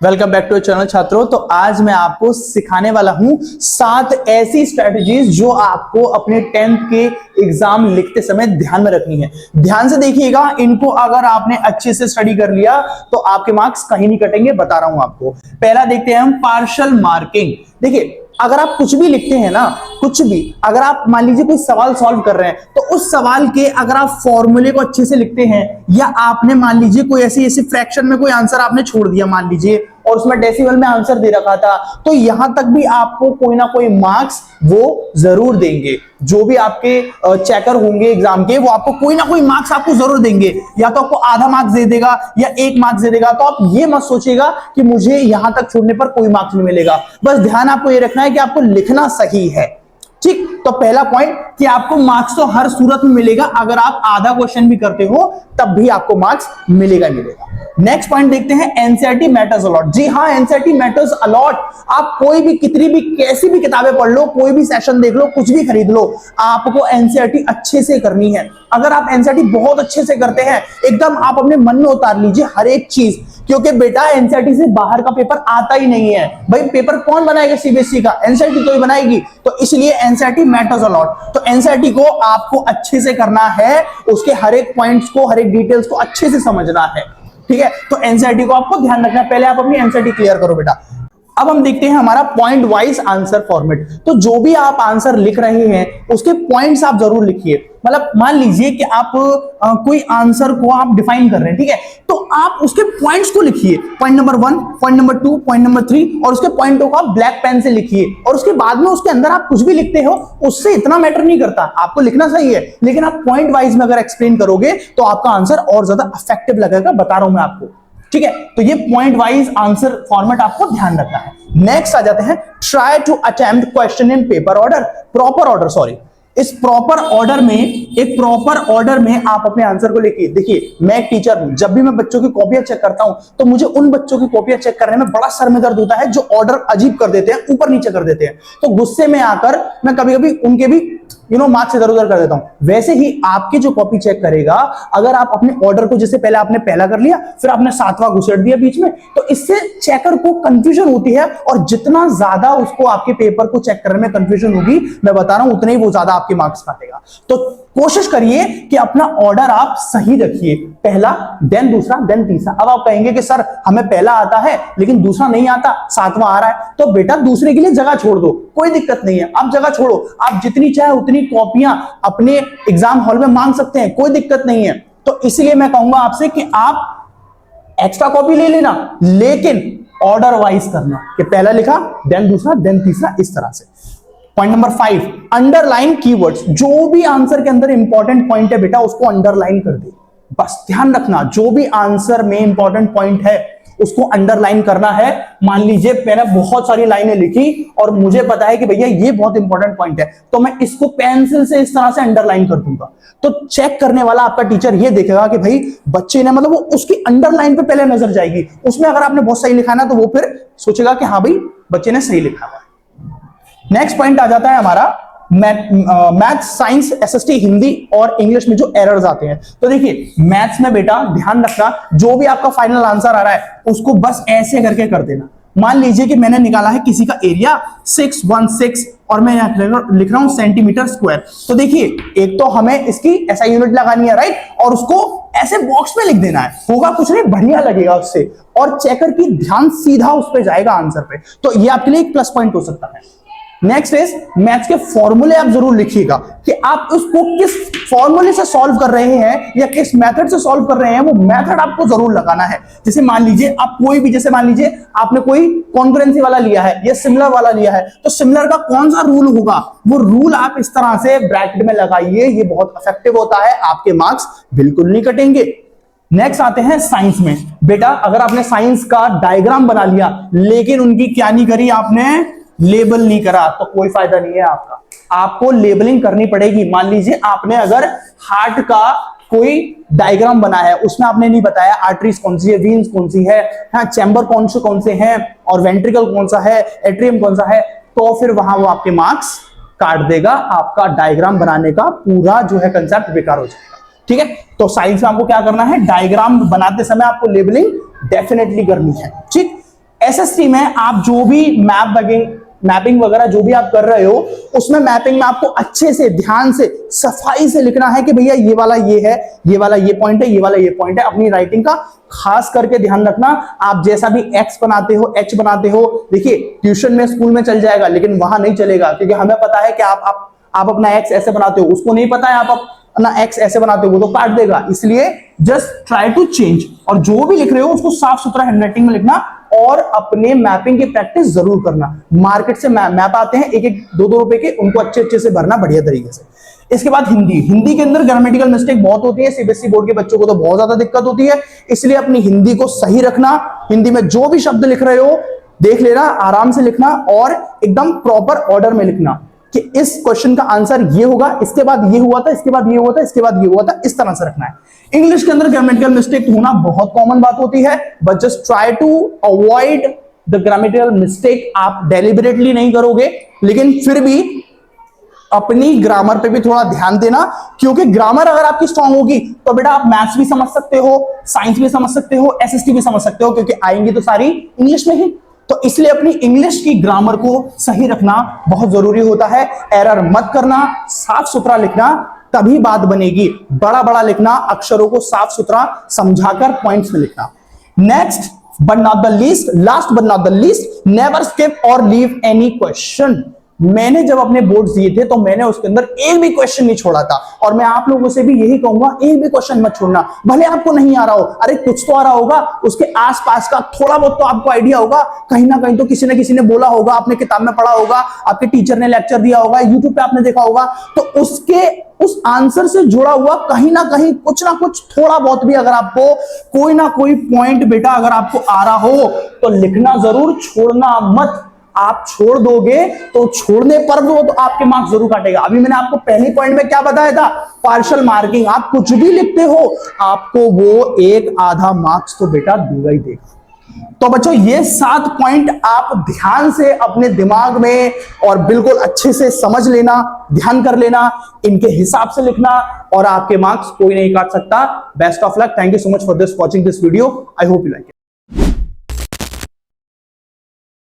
Welcome back to channel छात्रों। तो आज मैं आपको सिखाने वाला हूं 7 ऐसी स्ट्रेटजीज जो आपको अपने 10th के एग्जाम लिखते समय ध्यान में रखनी है। ध्यान से देखिएगा, इनको अगर आपने अच्छे से स्टडी कर लिया तो आपके मार्क्स कहीं नहीं कटेंगे, बता रहा हूं आपको। पहला देखते हैं हम पार्शियल मार्किंग। देखिए, अगर आप कुछ भी लिखते हैं ना, कुछ भी, अगर आप मान लीजिए कोई सवाल सॉल्व कर रहे हैं तो उस सवाल के अगर आप फॉर्मूले को अच्छे से लिखते हैं, या आपने मान लीजिए कोई ऐसी फ्रैक्शन में कोई आंसर आपने छोड़ दिया मान लीजिए, और उसमें डेसिमल में आंसर दे रखा था, तो यहां तक भी आपको कोई ना कोई मार्क्स वो जरूर देंगे। जो भी आपके चेकर होंगे एग्जाम के, वो आपको कोई ना कोई मार्क्स आपको जरूर देंगे। या तो आपको आधा मार्क्स दे देगा या 1 मार्क्स दे देगा। तो आप ये मत सोचिएगा कि मुझे यहां तक छोड़ने पर कोई मार्क्स नहीं मिलेगा। बस ध्यान आपको ये रखना है कि आपको लिखना सही है। ठीक, तो पहला पॉइंट कि आपको मार्क्स तो हर सूरत में मिलेगा। अगर आप आधा क्वेश्चन भी करते हो तब भी आपको मार्क्स मिलेगा मिलेगा। नेक्स्ट पॉइंट देखते हैं, एनसीईआरटी मैटर्स अलॉट। जी हाँ, एनसीईआरटी मैटर्स अलॉट। आप कोई भी, कितनी भी, कैसी भी किताबें पढ़ लो, कोई भी सेशन देख लो, कुछ भी खरीद लो, आपको एनसीईआरटी अच्छे से करनी है। अगर आप एनसीईआरटी बहुत अच्छे से करते हैं, एकदम आप अपने मन में उतार लीजिए हर एक चीज, क्योंकि बेटा एनसीईआरटी से बाहर का पेपर आता ही नहीं है। भाई पेपर कौन बनाएगा सीबीएसई का? एनसीईआरटी तो ही बनाएगी। तो इसलिए एनसीईआरटी मैटर्स अलॉट। तो एनसीईआरटी को आपको अच्छे से करना है, उसके हर एक पॉइंट्स को, हर एक डिटेल्स को अच्छे से समझना है। ठीक है, तो एनसीईआरटी को आपको ध्यान रखना है। पहले आप अपनी एनसीईआरटी क्लियर करो बेटा। अब हम देखते हैं हमारा पॉइंट वाइज आंसर फॉर्मेट। तो जो भी आप आंसर लिख रहे हैं उसके पॉइंट्स आप जरूर लिखिए। मतलब मान लीजिए कि आप कोई आंसर को आप डिफाइन कर रहे हैं, ठीक है, तो आप उसके पॉइंट्स को लिखिए। Point number 1, point number 2, point number 3, और उसके पॉइंटों को आप ब्लैक पेन से लिखिए। और उसके बाद में उसके अंदर आप कुछ भी लिखते हो, उससे इतना मैटर नहीं करता, आपको लिखना सही है, लेकिन आप पॉइंट वाइज में अगर एक्सप्लेन करोगे तो आपका आंसर और ज्यादा इफेक्टिव लगेगा, बता रहा हूं मैं आपको। ठीक है, तो ये पॉइंट वाइज आंसर फॉर्मेट आपको ध्यान रखना है। नेक्स्ट आ जाते हैं, try to attempt question in paper order, proper order, sorry. इस प्रॉपर ऑर्डर में, एक प्रॉपर ऑर्डर में आप अपने आंसर को लिखिए। देखिए, मैं एक टीचर हूं, जब भी मैं बच्चों की कॉपियां चेक करता हूं तो मुझे उन बच्चों की कॉपियां चेक करने में बड़ा सर में दर्द होता है जो ऑर्डर अजीब कर देते हैं, ऊपर नीचे कर देते हैं। तो गुस्से में आकर मैं कभी कभी उनके भी मार्क्स इधर उधर कर देता हूं। वैसे ही आपकी जो कॉपी चेक करेगा, अगर आप अपने ऑर्डर को, जैसे पहले आपने पहला कर लिया, फिर आपने 7वां घुसेड़ दिया बीच में, तो इससे चेकर को कंफ्यूजन होती है। और जितना ज्यादा उसको आपके पेपर को चेक करने में कंफ्यूजन होगी, मैं बता रहा हूं, उतने ही वो ज्यादा आपके मार्क्स काटेगा। तो कोशिश करिए कि अपना ऑर्डर आप सही रखिए, पहला, देन दूसरा, देन तीसरा। अब आप कहेंगे कि सर हमें पहला आता है लेकिन दूसरा नहीं आता, 7वां आ रहा है, तो बेटा दूसरे के लिए जगह छोड़ दो, कोई दिक्कत नहीं है। आप जगह छोड़ो, आप जितनी चाहे उतनी कॉपियां अपने एग्जाम हॉल में मांग सकते हैं, कोई दिक्कत नहीं है। तो इसलिए मैं कहूंगा आपसे कि आप एक्स्ट्रा कॉपी ले लेना, लेकिन ऑर्डर वाइज करना, कि पहला लिखा, देन दूसरा, देन तीसरा, इस तरह से। Point number 5, underline keywords. जो भी आंसर के अंदर इंपॉर्टेंट पॉइंट है बेटा, उसको अंडरलाइन कर दे। बस ध्यान रखना, जो भी आंसर में इंपॉर्टेंट पॉइंट है उसको अंडरलाइन करना है। मान लीजिए मैंने बहुत सारी लाइनें लिखी और मुझे पता है कि भैया ये बहुत इंपॉर्टेंट पॉइंट है, तो मैं इसको पेंसिल से इस तरह से अंडरलाइन कर दूंगा। तो चेक करने वाला आपका टीचर ये देखेगा कि भाई बच्चे ने, मतलब वो उसकी अंडरलाइन पे पहले नजर जाएगी। उसमें अगर आपने बहुत सही लिखा ना, तो वो फिर सोचेगा कि हाँ भाई बच्चे ने सही लिखा हुआ। नेक्स्ट पॉइंट आ जाता है हमारा मैथ, साइंस, एसएसटी, हिंदी और इंग्लिश में जो एरर्स आते हैं। तो देखिए, मैथ्स में बेटा ध्यान रखना, जो भी आपका फाइनल आंसर आ रहा है उसको बस ऐसे करके कर देना। मान लीजिए कि मैंने निकाला है किसी का एरिया 616 और मैं यहां लिख रहा हूं सेंटीमीटर स्क्वायर। तो देखिए, एक तो हमें इसकी ऐसा यूनिट लगानी है, राइट, और उसको ऐसे बॉक्स में लिख देना है, होगा कुछ नहीं, बढ़िया लगेगा उससे, और चेकर की ध्यान सीधा उस पर जाएगा आंसर पे। तो ये आपके लिए एक प्लस पॉइंट हो सकता है। नेक्स्ट इज, मैथ्स के फॉर्मूले आप जरूर लिखिएगा कि आप उसको किस फॉर्मूले से सॉल्व कर रहे हैं या किस मेथड से सॉल्व कर रहे हैं, वो मेथड आपको जरूर लगाना है। जैसे मान लीजिए आप कोई भी, जैसे मान लीजिए आपने कोई कॉन्करेंसी वाला लिया है या सिमिलर वाला लिया है, तो सिमिलर का कौन सा रूल होगा, वो रूल आप इस तरह से ब्रैकेट में लगाइए। ये बहुत इफेक्टिव होता है, आपके मार्क्स बिल्कुल नहीं कटेंगे। नेक्स्ट आते हैं साइंस में। बेटा अगर आपने साइंस का डायग्राम बना लिया लेकिन उनकी क्या नहीं करी, आपने लेबल नहीं करा, तो कोई फायदा नहीं है आपका। आपको लेबलिंग करनी पड़ेगी। मान लीजिए आपने अगर हार्ट का कोई डायग्राम बना है, उसमें आपने नहीं बताया आर्टरीज कौन सी है, वीन्स कौन सी है, हाँ, चैम्बर कौन से हैं, और वेंट्रिकल कौन सा है, एट्रियम कौन सा है, तो फिर वहां वो आपके मार्क्स काट देगा। आपका डायग्राम बनाने का पूरा जो है कंसेप्ट बेकार हो जाएगा। ठीक है, तो साइंस में आपको क्या करना है, डायग्राम बनाते समय आपको लेबलिंग डेफिनेटली करनी है। ठीक, एसएसटी में आप जो भी मैपिंग वगैरह जो भी आप कर रहे हो, उसमें मैपिंग में आपको अच्छे से ध्यान से सफाई से लिखना है कि भैया ये वाला ये है, ये वाला ये पॉइंट है, ये वाला ये पॉइंट है। अपनी राइटिंग का खास करके ध्यान रखना। आप जैसा भी एक्स बनाते हो, एच बनाते हो, देखिए ट्यूशन में स्कूल में चल जाएगा, लेकिन वहां नहीं चलेगा, क्योंकि हमें पता है कि आप अपना एक्स ऐसे बनाते हो, उसको नहीं पता है आप अपना एक्स ऐसे बनाते हो, वो तो काट देगा। इसलिए जस्ट ट्राई टू चेंज, और जो भी लिख रहे हो उसको साफ सुथरा हैंडराइटिंग में लिखना, और अपने मैपिंग की प्रैक्टिस जरूर करना। मार्केट से मैप आते हैं 1-1, 2-2 रुपए के, उनको अच्छे से भरना बढ़िया तरीके से। इसके बाद हिंदी के अंदर ग्रामेटिकल मिस्टेक बहुत होती है, सीबीएसई बोर्ड के बच्चों को तो बहुत ज्यादा दिक्कत होती है, इसलिए अपनी हिंदी को सही रखना। हिंदी में जो भी शब्द लिख रहे हो देख लेना, आराम से लिखना, और एकदम प्रॉपर ऑर्डर में लिखना कि इस क्वेश्चन का आंसर ये होगा, इसके बाद ये हुआ था, इसके बाद ये हुआ था, इसके बाद ये हुआ था, इस तरह से रखना है। इंग्लिश के अंदर ग्रामेटिकल मिस्टेक होना बहुत कॉमन बात होती है, but just try to avoid the grammatical mistake. आप डेलिबरेटली नहीं करोगे, लेकिन फिर भी अपनी ग्रामर पे भी थोड़ा ध्यान देना, क्योंकि ग्रामर अगर आपकी स्ट्रांग होगी तो बेटा आप मैथ्स भी समझ सकते हो, साइंस भी समझ सकते हो, एसएसटी भी समझ सकते हो, क्योंकि आएंगी तो सारी इंग्लिश में ही। तो इसलिए अपनी इंग्लिश की ग्रामर को सही रखना बहुत जरूरी होता है। एरर मत करना, साफ सुथरा लिखना, तभी बात बनेगी। बड़ा बड़ा लिखना, अक्षरों को साफ सुथरा समझाकर पॉइंट्स में लिखना। Next but not the least, last but not the least, never skip और लीव एनी क्वेश्चन। मैंने जब अपने बोर्ड दिए थे तो मैंने उसके अंदर एक भी क्वेश्चन नहीं छोड़ा था, और मैं आप लोगों से भी यही कहूंगा, एक भी क्वेश्चन मत छोड़ना। भले आपको नहीं आ रहा हो, अरे कुछ तो आ रहा होगा, उसके आसपास का थोड़ा बहुत तो आपको आइडिया होगा, कहीं ना कहीं तो किसी ने बोला होगा, आपने किताब में पढ़ा होगा, आपके टीचर ने लेक्चर दिया होगा, यूट्यूब पे आपने देखा होगा, तो उस आंसर से जुड़ा हुआ कहीं ना कहीं कुछ ना कुछ थोड़ा बहुत भी अगर आपको कोई ना कोई पॉइंट बेटा अगर आपको आ रहा हो तो लिखना जरूर, छोड़ना मत। आप छोड़ दोगे तो छोड़ने पर वो तो आपके मार्क्स जरूर काटेगा। अभी मैंने आपको पहली पॉइंट में क्या बताया था, पार्शियल मार्किंग। आप कुछ भी लिखते हो आपको वो 1-आधा मार्क्स तो बेटा देगा ही देगा। तो बच्चों ये 7 पॉइंट आप ध्यान से अपने दिमाग में और बिल्कुल अच्छे से समझ लेना, ध्यान कर लेना, इनके हिसाब से लिखना, और आपके मार्क्स कोई नहीं काट सकता। Best of luck, thank you so much for this watching this video, I hope you like it.